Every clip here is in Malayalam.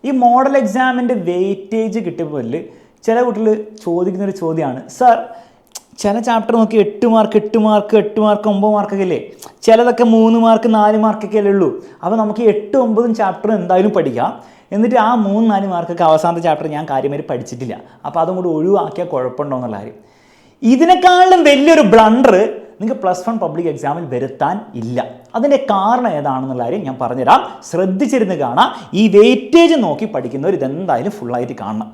ഈ മോഡൽ എക്സാമിൻ്റെ വെയിറ്റേജ് കിട്ടിയപ്പോൾ ചില കുട്ടികൾ ചോദിക്കുന്നൊരു ചോദ്യമാണ്, സാർ ചില ചാപ്റ്റർ നോക്കി 8 മാർക്ക് 8 മാർക്ക് 8 മാർക്ക് 9 മാർക്കൊക്കെ അല്ലേ, ചിലതൊക്കെ 3 മാർക്ക് 4 മാർക്കൊക്കെ അല്ലേ ഉള്ളൂ. അപ്പോൾ നമുക്ക് 8, 9 ചാപ്റ്റർ എന്തായാലും പഠിക്കാം, എന്നിട്ട് ആ 3, 4 മാർക്കൊക്കെ അവസാനത്തെ ചാപ്റ്റർ ഞാൻ കാര്യമായി പഠിച്ചിട്ടില്ല, അപ്പോൾ അതും കൂടി ഒഴിവാക്കിയാൽ കുഴപ്പമുണ്ടോ എന്നുള്ള കാര്യം. ഇതിനേക്കാളും വലിയൊരു ബ്ലണ്ടർ നിങ്ങൾക്ക് +1 പബ്ലിക് എക്സാമിൽ വരുത്താൻ ഇല്ല. അതിൻ്റെ കാരണം ഏതാണെന്നുള്ള കാര്യം ഞാൻ പറഞ്ഞുതരാം. ശ്രദ്ധിച്ചിരുന്ന് കാണാം. ഈ വെയിറ്റേജ് നോക്കി പഠിക്കുന്നവർ ഇതെന്തായാലും ഫുള്ളായിട്ട് കാണണം.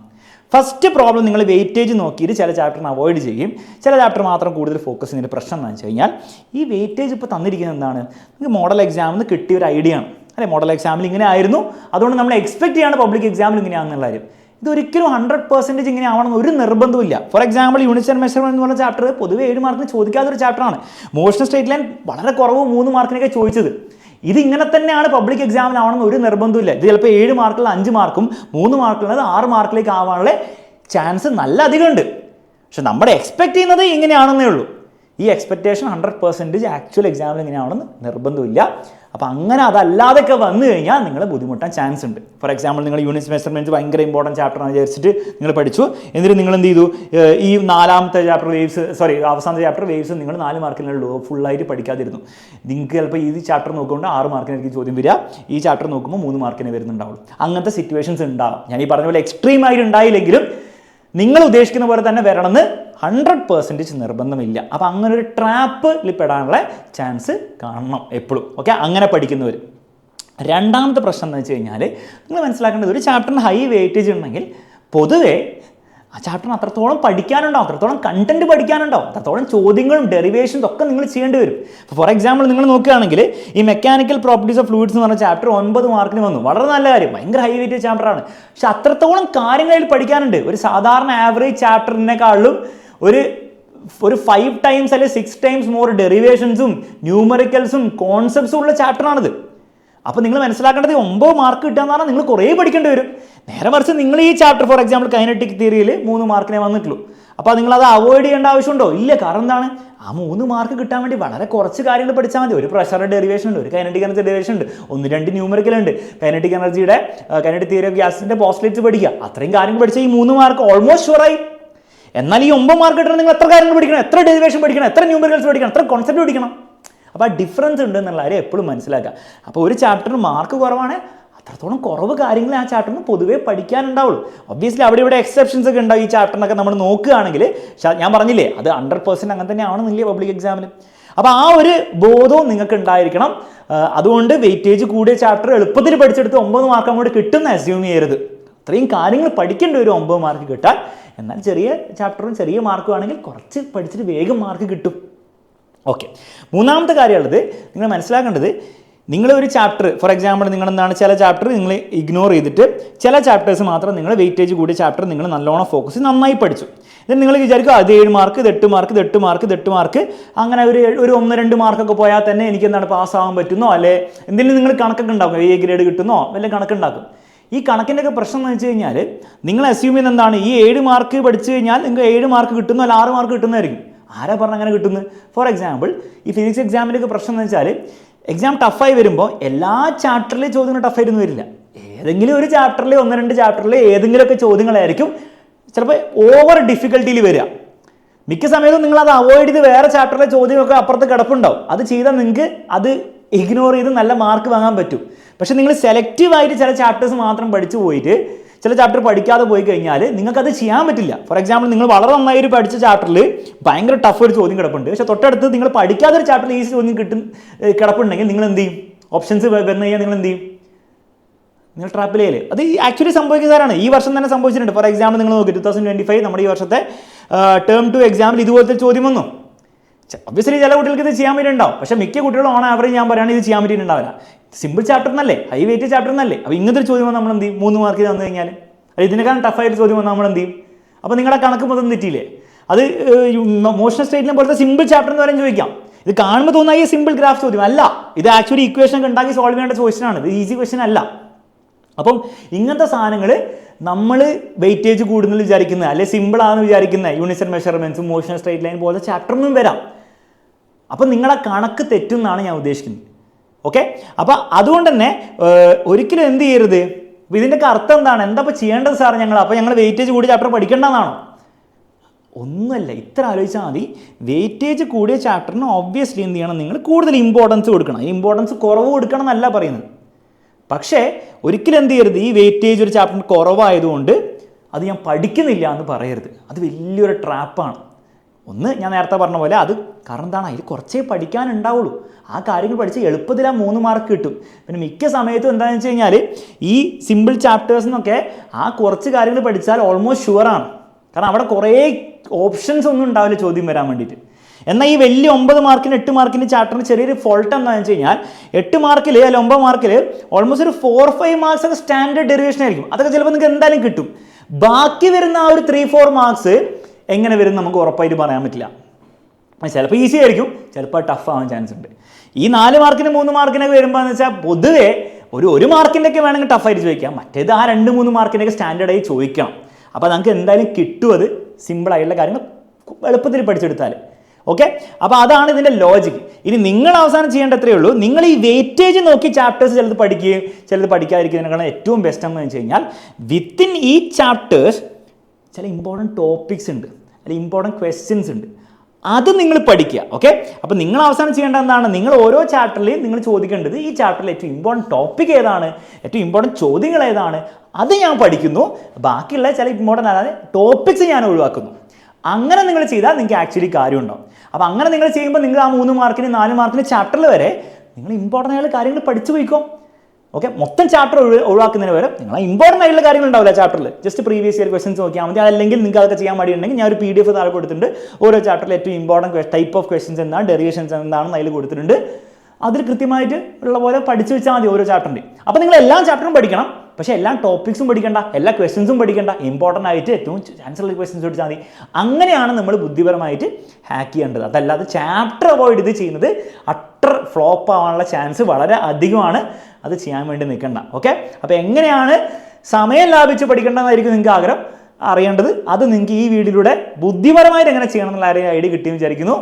ഫസ്റ്റ് പ്രോബ്ലം, നിങ്ങൾ വെയിറ്റേജ് നോക്കിയിട്ട് ചില ചാപ്റ്ററിന് അവോയ്ഡ് ചെയ്യും, ചില ചാപ്റ്റർ മാത്രം കൂടുതൽ ഫോക്കസ് ചെയ്യുന്നതിൻ്റെ പ്രശ്നം എന്താണെന്ന് വെച്ച് കഴിഞ്ഞാൽ, ഈ വെയിറ്റേജ് ഇപ്പോൾ തന്നിരിക്കുന്നത് എന്താണ്, നിങ്ങൾക്ക് മോഡൽ എക്സാമിന് കിട്ടിയ ഒരു ഐഡിയ ആണ് അല്ലെ. മോഡൽ എക്സാമിൽ ഇങ്ങനെ ആയിരുന്നു, അതുകൊണ്ട് നമ്മൾ എക്സ്പെക്ട് ചെയ്യാണ് പബ്ലിക് എക്സാമിൽ ഇങ്ങനെയാണെന്നുള്ള കാര്യം. ഇതൊരിക്കലും 100% ഇങ്ങനെ ആവണമെന്ന് ഒരു നിർബന്ധമില്ല. For example units and measurement എന്ന് പറഞ്ഞ ചാപ്റ്റർ പൊതുവെ 7 മാർക്കിന് ചോദിക്കാത്തൊരു ചാപ്റ്ററാണ്. മോഷൻ സ്ട്രേറ്റ് ലൈൻ വളരെ കുറവ് 3 മാർക്കിനൊക്കെ ചോദിച്ചത്. ഇത് ഇങ്ങനെ തന്നെയാണ് പബ്ലിക് എക്സാമിനാവണമെന്ന് ഒരു നിർബന്ധമില്ല. ഇത് ചിലപ്പോൾ 7 മാർക്കുള്ള 5 മാർക്കും 3 മാർക്കുള്ളത് 6 മാർക്കിലേക്ക് ആവാനുള്ള ചാൻസ് നല്ല അധികമുണ്ട്. പക്ഷെ നമ്മുടെ എക്സ്പെക്ട് ചെയ്യുന്നത് ഇങ്ങനെയാണെന്നേ ഉള്ളൂ. ഈ എക്സ്പെക്റ്റേഷൻ 100% ആക്ച്വൽ എക്സാമിൽ ഇങ്ങനെയാണെന്ന് നിർബന്ധമില്ല. അപ്പോൾ അങ്ങനെ അതല്ലാതൊക്കെ വന്നു കഴിഞ്ഞാൽ നിങ്ങൾ ബുദ്ധിമുട്ടാൻ ചാൻസ് ഉണ്ട്. ഫോർ എക്സാമ്പിൾ, നിങ്ങൾ യൂണിറ്റ്സ് മെഷർമെൻറ്റ്സ് ഭയങ്കര ഇമ്പോർട്ടൻറ്റ് ചാപ്റ്ററാണ് വിചാരിച്ചിട്ട് നിങ്ങൾ പഠിച്ചു, എന്നിട്ട് നിങ്ങൾ എന്ത് ചെയ്തു, ഈ 4ാമത്തെ ചാപ്റ്റർ അവസാനത്തെ ചാപ്റ്റർ വേവ്സ് നിങ്ങൾ 4 മാർക്കിനുള്ളൂ ഫുള്ളായിട്ട് പഠിക്കാതിരുന്നു. നിങ്ങൾക്ക് ചിലപ്പോൾ ഈ ചാപ്റ്റർ നോക്കുകൊണ്ട് 6 മാർക്കിനായിരിക്കും ചോദ്യം വരിക, ഈ ചാപ്റ്റർ നോക്കുമ്പോൾ 3 മാർക്കിന് വരുന്നുണ്ടാവുള്ളൂ. അങ്ങനത്തെ സിറ്റുവേഷൻസ് ഉണ്ടാകും. ഞാൻ ഈ പറഞ്ഞ പോലെ എക്സ്ട്രീം ആയിട്ട് ഉണ്ടായില്ലെങ്കിലും നിങ്ങൾ ഉദ്ദേശിക്കുന്ന പോലെ തന്നെ വരണമെന്ന് 100% നിർബന്ധമില്ല. അപ്പോൾ അങ്ങനെ ഒരു ട്രാപ്പിൽ പെടാനുള്ള ചാൻസ് കാണണം എപ്പോഴും. ഓക്കെ, അങ്ങനെ പഠിക്കുന്നവർ. രണ്ടാമത്തെ പ്രശ്നം എന്ന് വെച്ച് കഴിഞ്ഞാൽ, നിങ്ങൾ മനസ്സിലാക്കേണ്ടത് ഒരു ചാപ്റ്ററിന് ഹൈ വെയിറ്റേജ് ഉണ്ടെങ്കിൽ പൊതുവേ ആ ചാപ്റ്ററിന് അത്രത്തോളം പഠിക്കാനുണ്ടാവും, അത്രത്തോളം കണ്ടന്റ് പഠിക്കാനുണ്ടാവും, അത്രത്തോളം ചോദ്യങ്ങളും ഡെറിവേഷൻസ് ഒക്കെ നിങ്ങൾ ചെയ്യേണ്ടി വരും. ഫോർ എക്സാമ്പിൾ, നിങ്ങൾ നോക്കുകയാണെങ്കിൽ ഈ മെക്കാനിക്കൽ പ്രോപ്പർട്ടീസ് ഓഫ് ഫ്ലൂയിഡ്സ് എന്ന് പറഞ്ഞ ചാപ്റ്റർ 9 മാർക്കിന് വന്നു. വളരെ നല്ല കാര്യം, ഭയങ്കര ഹൈ വെയിറ്റേജ് ചാപ്റ്ററാണ്. പക്ഷെ അത്രത്തോളം കാര്യങ്ങളിൽ പഠിക്കാനുണ്ട്. ഒരു സാധാരണ ആവറേജ് ചാപ്റ്ററിനേക്കാളും ഒരു 5 ടൈംസ് അല്ലെങ്കിൽ 6 ടൈംസ് മോർ ഡെറിവേഷൻസും ന്യൂമറിക്കൽസും കോൺസെപ്റ്റ്സും ഉള്ള ചാപ്റ്ററാണിത്. അപ്പോൾ നിങ്ങൾ മനസ്സിലാക്കേണ്ടത് 9 മാർക്ക് കിട്ടുക എന്ന് പറഞ്ഞാൽ നിങ്ങൾ കുറേ പഠിക്കേണ്ടി വരും. നേരെ മറിച്ച് നിങ്ങൾ ഈ ചാപ്റ്റർ ഫോർ എക്സാമ്പിൾ കൈനറ്റിക് തിയറിയിൽ 3 മാർക്കിനെ വന്നിട്ടുള്ളൂ. അപ്പോൾ നിങ്ങളത് അവോയ്ഡ് ചെയ്യേണ്ട ആവശ്യമുണ്ടോ? ഇല്ല. കാരണം എന്താണ്, ആ 3 മാർക്ക് കിട്ടാൻ വേണ്ടി വളരെ കുറച്ച് കാര്യങ്ങൾ പഠിച്ചാൽ മതി. ഒരു പ്രഷർ ഡെറിവേഷൻ ഉണ്ട്, ഒരു കൈനറ്റിക് എനർജി ഡെറിവേഷൻ ഉണ്ട്, 1-2 ന്യൂമറിക്കൽ ഉണ്ട്, കൈനറ്റിക് കൈനറ്റിക് തിയറി ഓഫ് ഗ്യാസിൻ്റെ പോസ്റ്റ്ലേറ്റ്സ് പഠിക്കുക. അത്രയും കാര്യങ്ങൾ പഠിച്ചാൽ ഈ 3 മാർക്ക് ഓൾമോസ്റ്റ് ഷുവറായി. എന്നാൽ ഈ 9 മാർക്ക് കിട്ടണം നിങ്ങൾ എത്ര കാര്യങ്ങൾ പഠിക്കണം, എത്ര ഡെറിവേഷൻ പഠിക്കണം, എത്ര ന്യൂമറിക്കൽസ് പഠിക്കണം, എത്ര കോൺസെപ്റ്റ് പഠിക്കണം. അപ്പോൾ ആ ഡിഫറൻസ് ഉണ്ട് എന്നുള്ള കാര്യം എപ്പോഴും മനസ്സിലാക്കുക. അപ്പോൾ ഒരു ചാപ്റ്ററിന് മാർക്ക് കുറവാണ്, അത്രത്തോളം കുറവ് കാര്യങ്ങൾ ആ ചാപ്റ്ററിന് പൊതുവേ പഠിക്കാനുണ്ടാവുള്ളൂ. ഒബ്വിയസ്ലി അവിടെ ഇവിടെ എക്സെപ്ഷൻസ് ഒക്കെ ഉണ്ടാവും. ഈ ചാപ്റ്ററിനൊക്കെ നമ്മൾ നോക്കുകയാണെങ്കിൽ, ഞാൻ പറഞ്ഞില്ലേ അത് 100% അങ്ങനെ തന്നെ ആവണമെന്നില്ലേ പബ്ലിക് എക്സാമിന്. അപ്പോൾ ആ ഒരു ബോധവും നിങ്ങൾക്ക് ഉണ്ടായിരിക്കണം. അതുകൊണ്ട് വെയിറ്റേജ് കൂടിയ ചാപ്റ്റർ എളുപ്പത്തിൽ പഠിച്ചെടുത്ത് 9 മാർക്ക് അങ്ങോട്ട് കിട്ടുന്ന അസ്യൂം ചെയ്യരുത്. അത്രയും കാര്യങ്ങൾ പഠിക്കേണ്ട ഒരു 9 മാർക്ക് കിട്ടാൻ. എന്നാൽ ചെറിയ ചാപ്റ്ററും ചെറിയ മാർക്കും ആണെങ്കിൽ കുറച്ച് പഠിച്ചിട്ട് വേഗം മാർക്ക് കിട്ടും. ഓക്കെ, മൂന്നാമത്തെ കാര്യമുള്ളത് നിങ്ങൾ മനസ്സിലാക്കേണ്ടത്, നിങ്ങൾ ഒരു ചാപ്റ്റർ ഫോർ എക്സാമ്പിൾ നിങ്ങൾ എന്താണ് ചില ചാപ്റ്റർ നിങ്ങൾ ഇഗ്നോർ ചെയ്തിട്ട് ചില ചാപ്റ്റേഴ്സ് മാത്രം നിങ്ങൾ വെയിറ്റേജ് കൂടിയ ചാപ്റ്റർ നിങ്ങൾ നല്ലോണം ഫോക്കസ് ചെയ്ത് നന്നായി പഠിച്ചു. എന്നിട്ട് നിങ്ങൾ വിചാരിക്കും അത് 7 മാർക്ക്, ഇത് 8 മാർക്ക്, ഇത് 8 മാർക്ക്, ഇത് 8 മാർക്ക്, അങ്ങനെ ഒരു 1-2 മാർക്കൊക്കെ പോയാൽ തന്നെ എനിക്ക് എന്താണ് പാസ്സാകാൻ പറ്റുന്നോ, അല്ലെ എന്തെങ്കിലും നിങ്ങൾ കണക്കൊക്കെ ഉണ്ടാക്കും, A ഗ്രേഡ് കിട്ടുന്നോ വല്ല കണക്കുണ്ടാക്കും. ഈ കണക്കിൻ്റെ ഒക്കെ പ്രശ്നം എന്ന് വെച്ച് കഴിഞ്ഞാൽ നിങ്ങൾ അസ്യൂം ചെയ്യുന്ന എന്താണ്, ഈ 7 മാർക്ക് പഠിച്ചു കഴിഞ്ഞാൽ നിങ്ങൾക്ക് 7 മാർക്ക് കിട്ടുന്നു, അല്ല 6 മാർക്ക് കിട്ടുന്നതായിരിക്കും. ആരാ പറഞ്ഞ അങ്ങനെ കിട്ടുന്നത്? ഫോർ എക്സാമ്പിൾ ഈ ഫിസിക്സ് എക്സാമിൻ്റെ ഒക്കെ പ്രശ്നം എന്ന് വെച്ചാൽ എക്സാം ടഫായി വരുമ്പോൾ എല്ലാ ചാപ്റ്ററിലെയും ചോദ്യങ്ങൾ ടഫായിരുന്നു വരില്ല. ഏതെങ്കിലും ഒരു ചാപ്റ്ററിൽ 1-2 ചാപ്റ്ററിൽ ഏതെങ്കിലുമൊക്കെ ചോദ്യങ്ങളായിരിക്കും ചിലപ്പോൾ ഓവർ ഡിഫിക്കൽട്ടിയിൽ വരിക. മിക്ക സമയത്തും നിങ്ങൾ അത് അവോയ്ഡ് ചെയ്ത് വേറെ ചാപ്റ്ററിലെ ചോദ്യമൊക്കെ അപ്പുറത്ത് കിടപ്പുണ്ടാവും. അത് ചെയ്താൽ നിങ്ങൾക്ക് അത് ഇഗ്നോർ ചെയ്ത് നല്ല മാർക്ക് വാങ്ങാൻ പറ്റും. പക്ഷെ നിങ്ങൾ സെലക്റ്റീവായിട്ട് ചില ചാപ്റ്റേഴ്സ് മാത്രം പഠിച്ചു പോയിട്ട് ചില ചാപ്റ്റർ പഠിക്കാതെ പോയി കഴിഞ്ഞാൽ നിങ്ങൾക്കത് ചെയ്യാൻ പറ്റില്ല. ഫോർ എക്സാമ്പിൾ നിങ്ങൾ വളരെ നന്നായി പഠിച്ച ചാപ്റ്ററിൽ ഭയങ്കര ടഫ് ഒരു ചോദ്യം കിടപ്പുണ്ട്, പക്ഷെ തൊട്ടടുത്ത് നിങ്ങൾ പഠിക്കാതെ ഒരു ചാപ്റ്ററിൽ ഈസി ചോദ്യം കിടപ്പുണ്ടെങ്കിൽ നിങ്ങൾ എന്ത് ചെയ്യും? ഓപ്ഷൻസ് വന്നു കഴിഞ്ഞാൽ നിങ്ങൾ എന്ത് ചെയ്യും? നിങ്ങൾ ട്രാപ്പിലേല്. അത് ആക്ച്വലി സംഭവിക്കുന്നതാണ്. ഈ വർഷം തന്നെ സംഭവിച്ചിട്ടുണ്ട്. ഫോർ എക്സാമ്പിൾ നിങ്ങൾ നോക്കി 2025 നമ്മുടെ ഈ വർഷത്തെ ടേം 2 എക്സാമിൽ ഇതുപോലത്തെ ചോദ്യം വന്നു. ഒബ്വിയസ്ലി ചില കുട്ടികൾക്ക് ഇത് ചെയ്യാൻ പറ്റുന്നുണ്ടാവും, പക്ഷേ മിക്ക കുട്ടികളും ഓൺ ആവറേജ് ഞാൻ പറയുകയാണ് ഇത് ചെയ്യാൻ പറ്റിയിട്ടുണ്ടാവില്ല. സിമ്പിൾ ചാപ്റ്റർ എന്നല്ലേ, ഹൈ വെയിറ്റ് ചാപ്റ്റർ എന്നല്ലേ. അപ്പോൾ ഇങ്ങനത്തെ ഒരു ചോദ്യം വന്ന് നമ്മൾ എന്ത് ചെയ്യും? 3 മാർക്ക് തന്നു കഴിഞ്ഞാൽ, അത് ഇതിനേക്കാളും ടഫായിട്ട് ചോദ്യം വന്നാൽ നമ്മൾ എന്ത് ചെയ്യും? അപ്പോൾ നിങ്ങളുടെ കണക്ക് മൊത്തം തെറ്റിയില്ലേ? അത് മോഷൻ സ്റ്റേറ്റ്മെന്റ് പോലത്തെ സിമ്പിൾ ചാപ്റ്റർ എന്ന് പറയാൻ ചോദിക്കാം. ഇത് കാണുമ്പോൾ തോന്നുന്ന ഈ സിമ്പിൾ ഗ്രാഫ് ചോദ്യം അല്ല, ഇത് ആക്ച്വലി ഇക്വേഷൻ ഒക്കെ ഉണ്ടാക്കി സോൾവ് ചെയ്യേണ്ട ക്വസ്റ്റൻ ആണ്. ഇത് ഈസി ക്വസ്റ്റൻ അല്ല. അപ്പം ഇങ്ങനത്തെ സാധനങ്ങൾ നമ്മൾ വെയിറ്റേജ് കൂടുതൽ വിചാരിക്കുന്നത് അല്ലെ സിമ്പിൾ ആണെന്ന് വിചാരിക്കുന്ന യൂണിറ്റ്സ് ആൻഡ് മെഷർമെന്റ്സും മോഷൻ സ്ട്രേറ്റ് ലൈൻ പോലത്തെ ചാപ്റ്ററിനും വരാം. അപ്പം നിങ്ങളെ കണക്ക് തെറ്റുമെന്നാണ് ഞാൻ ഉദ്ദേശിക്കുന്നത്. ഓക്കെ, അപ്പം അതുകൊണ്ട് തന്നെ ഒരിക്കലും എന്ത് ചെയ്യരുത്, അപ്പോൾ ഇതിൻ്റെയൊക്കെ അർത്ഥം എന്താണ്? എന്താ ഇപ്പോൾ ചെയ്യേണ്ടത് സാർ ഞങ്ങൾ? അപ്പോൾ ഞങ്ങൾ വെയിറ്റേജ് കൂടിയ ചാപ്റ്റർ പഠിക്കേണ്ടതെന്നാണോ? ഒന്നുമല്ല, ഇത്ര ആലോചിച്ചാൽ മതി. വെയിറ്റേജ് കൂടിയ ചാപ്റ്ററിന് ഒബ്വിയസ്ലി എന്ത് ചെയ്യണം? നിങ്ങൾ കൂടുതൽ ഇമ്പോർട്ടൻസ് കൊടുക്കണം. ഇമ്പോർട്ടൻസ് കുറവ് കൊടുക്കണം എന്നല്ല പറയുന്നത്. പക്ഷേ ഒരിക്കലും എന്ത് ചെയ്യരുത്, ഈ വെയിറ്റേജ് ഒരു ചാപ്റ്ററിന് കുറവായതുകൊണ്ട് അത് ഞാൻ പഠിക്കുന്നില്ല എന്ന് പറയരുത്. അത് വലിയൊരു ട്രാപ്പാണ്. ഒന്ന്, ഞാൻ നേരത്തെ പറഞ്ഞ പോലെ അത് കാരണം എന്താണ്, അതിൽ കുറച്ചേ പഠിക്കാനുണ്ടാവുള്ളൂ. ആ കാര്യങ്ങൾ പഠിച്ച് എളുപ്പത്തിൽ ആ 3 മാർക്ക് കിട്ടും. പിന്നെ മിക്ക സമയത്തും എന്താണെന്ന് വെച്ച് കഴിഞ്ഞാൽ ഈ സിമ്പിൾ ചാപ്റ്റേഴ്സിനൊക്കെ ആ കുറച്ച് കാര്യങ്ങൾ പഠിച്ചാൽ ഓൾമോസ്റ്റ് ഷുവറാണ്. കാരണം അവിടെ കുറേ ഓപ്ഷൻസ് ഒന്നും ഉണ്ടാവില്ല ചോദ്യം വരാൻ വേണ്ടിയിട്ട്. എന്നാൽ ഈ വലിയ 9 മാർക്കിന് 8 മാർക്കിൻ്റെ ചാപ്റ്ററിന് ചെറിയൊരു ഫോൾട്ട് എന്താണെന്ന് വെച്ച് കഴിഞ്ഞാൽ 8 മാർക്കിൽ അല്ലെങ്കിൽ 9 മാർക്കിൽ ഓൾമോസ്റ്റ് ഒരു 4-5 മാർക്സ് ഒക്കെ സ്റ്റാൻഡേർഡ് ഡെറിവേഷൻ ആയിരിക്കും. അതൊക്കെ ചിലപ്പോൾ നിങ്ങൾക്ക് എന്തായാലും കിട്ടും. ബാക്കി വരുന്ന ആ ഒരു 3-4 മാർക്സ് എങ്ങനെ വരും നമുക്ക് ഉറപ്പായിട്ട് പറയാൻ പറ്റില്ല. ചിലപ്പോൾ ഈസി ആയിരിക്കും, ചിലപ്പോൾ ടഫ് ആവാൻ ചാൻസ് ഉണ്ട്. ഈ 4 മാർക്കിന് 3 മാർക്കിനൊക്കെ വരുമ്പോൾ എന്ന് വെച്ചാൽ പൊതുവേ ഒരു മാർക്കിൻ്റെ ഒക്കെ വേണമെങ്കിൽ ടഫായിട്ട് ചോദിക്കാം. മറ്റേത് ആ 2-3 മാർക്കിൻ്റെയൊക്കെ സ്റ്റാൻഡേർഡായി ചോദിക്കണം. അപ്പോൾ നമുക്ക് എന്തായാലും കിട്ടും. അത് സിമ്പിളായിട്ടുള്ള കാര്യങ്ങൾ എളുപ്പത്തിൽ പഠിച്ചെടുത്താൽ. ഓക്കെ, അപ്പോൾ അതാണ് ഇതിൻ്റെ ലോജിക്ക്. ഇനി നിങ്ങൾ അവസാനം ചെയ്യേണ്ട എത്രയേ ഉള്ളൂ, നിങ്ങൾ ഈ വെയിറ്റേജ് നോക്കി ചാപ്റ്റേഴ്സ് ചിലത് പഠിക്കുകയും ചിലത് പഠിക്കാതിരിക്കുന്നതിനേക്കാളും ഏറ്റവും ബെസ്റ്റ് എന്ന് വെച്ച് കഴിഞ്ഞാൽ വിത്തിൻ ഈ ചാപ്റ്റേഴ്സ് ചില ഇമ്പോർട്ടൻറ്റ് ടോപ്പിക്സ് ഉണ്ട്, അല്ലെങ്കിൽ ഇമ്പോർട്ടൻറ്റ് ക്വസ്റ്റ്യൻസ് ഉണ്ട്. അത് നിങ്ങൾ പഠിക്കുക. ഓക്കെ, അപ്പോൾ നിങ്ങൾ അവസാനം ചെയ്യേണ്ടത് എന്താണ്? നിങ്ങൾ ഓരോ ചാപ്റ്ററിലും നിങ്ങൾ ചോദിക്കേണ്ടത് ഈ ചാപ്റ്ററിൽ ഏറ്റവും ഇമ്പോർട്ടൻറ്റ് ടോപ്പിക് ഏതാണ്, ഏറ്റവും ഇമ്പോർട്ടൻറ്റ് ചോദ്യങ്ങൾ ഏതാണ്, അത് ഞാൻ പഠിക്കുന്നു. ബാക്കിയുള്ള ചില ഇമ്പോർട്ടൻ്റ് അതായത് ടോപ്പിക്സ് ഞാൻ ഒഴിവാക്കുന്നു. അങ്ങനെ നിങ്ങൾ ചെയ്താൽ നിങ്ങൾക്ക് ആക്ച്വലി കാര്യം ഉണ്ടാവും. അപ്പോൾ അങ്ങനെ നിങ്ങൾ ചെയ്യുമ്പോൾ നിങ്ങൾ ആ 3 മാർക്കിന് 4 മാർക്കിന് ചാപ്റ്ററിൽ വരെ നിങ്ങൾ ഇമ്പോർട്ടൻ്റ് ആയിട്ടുള്ള കാര്യങ്ങൾ പഠിച്ചു പോയിക്കോ. ഓക്കെ, മൊത്തം ചാപ്റ്റർ ഒഴിവാക്കുന്നതിന് വരെ നിങ്ങൾ ഇമ്പോർട്ടൻ്റ് ആയിട്ടുള്ള കാര്യങ്ങൾ ഉണ്ടാവില്ല ചാപ്റ്ററിൽ. ജസ്റ്റ് പ്രീവിയസ് ഇയർ ക്വസ്റ്റൻസ് നോക്കിയാൽ മതി. അല്ലെങ്കിൽ നിങ്ങൾക്ക് അതൊക്കെ ചെയ്യാൻ മടിയുണ്ടെങ്കിൽ ഞാൻ ഒരു PDF താഴെ കൊടുത്തിട്ടുണ്ട്. ഓരോ ചാപ്റ്ററിൽ ഏറ്റവും ഇമ്പോർട്ടൻറ്റ് ടൈപ്പ് ഓഫ് ക്വസ്റ്റൻസ് എന്താണ്, ഡെറിവേഷൻസ് എന്താണെന്ന് അതിൽ കൊടുത്തിട്ടുണ്ട്. അതിൽ കൃത്യമായിട്ട് ഉള്ള പോലെ പഠിച്ചു വെച്ചാൽ മതി ഓരോ ചാപ്റ്ററിൻ്റെ. അപ്പോൾ നിങ്ങൾ എല്ലാ ചാപ്റ്ററും പഠിക്കണം, പക്ഷേ എല്ലാ ടോപ്പിക്സും പഠിക്കേണ്ട, എല്ലാ ക്വസ്റ്റൻസും പഠിക്കേണ്ട. ഇമ്പോർട്ടൻ്റ് ആയിട്ട് ഏറ്റവും ചാൻസ് ഉള്ള ക്വസ്റ്റൻസ് പഠിച്ചാൽ മതി. അങ്ങനെയാണ് നമ്മൾ ബുദ്ധിപരമായിട്ട് ഹാക്ക് ചെയ്യേണ്ടത്. അതല്ലാതെ ചാപ്റ്റർ അവോയ്ഡ് ചെയ്ത് ചെയ്യുന്നത് അട്ടർ ഫ്ലോപ്പ് ആവാനുള്ള ചാൻസ് വളരെ അധികമാണ്. അത് ചെയ്യാൻ വേണ്ടി നിൽക്കണ്ട. ഓക്കെ, അപ്പോൾ എങ്ങനെയാണ് സമയം ലാഭിച്ച് പഠിക്കേണ്ടതെന്നായിരിക്കും നിങ്ങൾക്ക് ആഗ്രഹം അറിയേണ്ടത്. അത് നിങ്ങൾക്ക് ഈ വീഡിയോയിലൂടെ ബുദ്ധിപരമായിട്ട് എങ്ങനെ ചെയ്യണം എന്നുള്ള ഐഡിയ കിട്ടിയെന്ന് വിചാരിക്കുന്നു.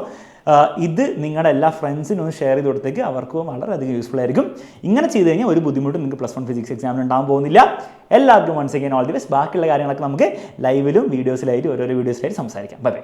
ഇത് നിങ്ങളുടെ എല്ലാ ഫ്രണ്ട്സിനും ഒന്ന് ഷെയർ ചെയ്ത് കൊടുത്തേക്ക്, അവർക്കും വളരെയധികം യൂസ്ഫുൾ ആയിരിക്കും. ഇങ്ങനെ ചെയ്ത് കഴിഞ്ഞാൽ ഒരു ബുദ്ധിമുട്ടും നിങ്ങൾക്ക് +1 ഫിസിക്സ് എക്സാമിന് ഉണ്ടാകാൻ പോകുന്നില്ല. എല്ലാവർക്കും once again all the best. ബാക്കിയുള്ള കാര്യങ്ങളൊക്കെ നമുക്ക് ലൈവിലും വീഡിയോസിലായിട്ട് ഓരോരോ വീഡിയോസിലായിട്ട് സംസാരിക്കാം. Bye by.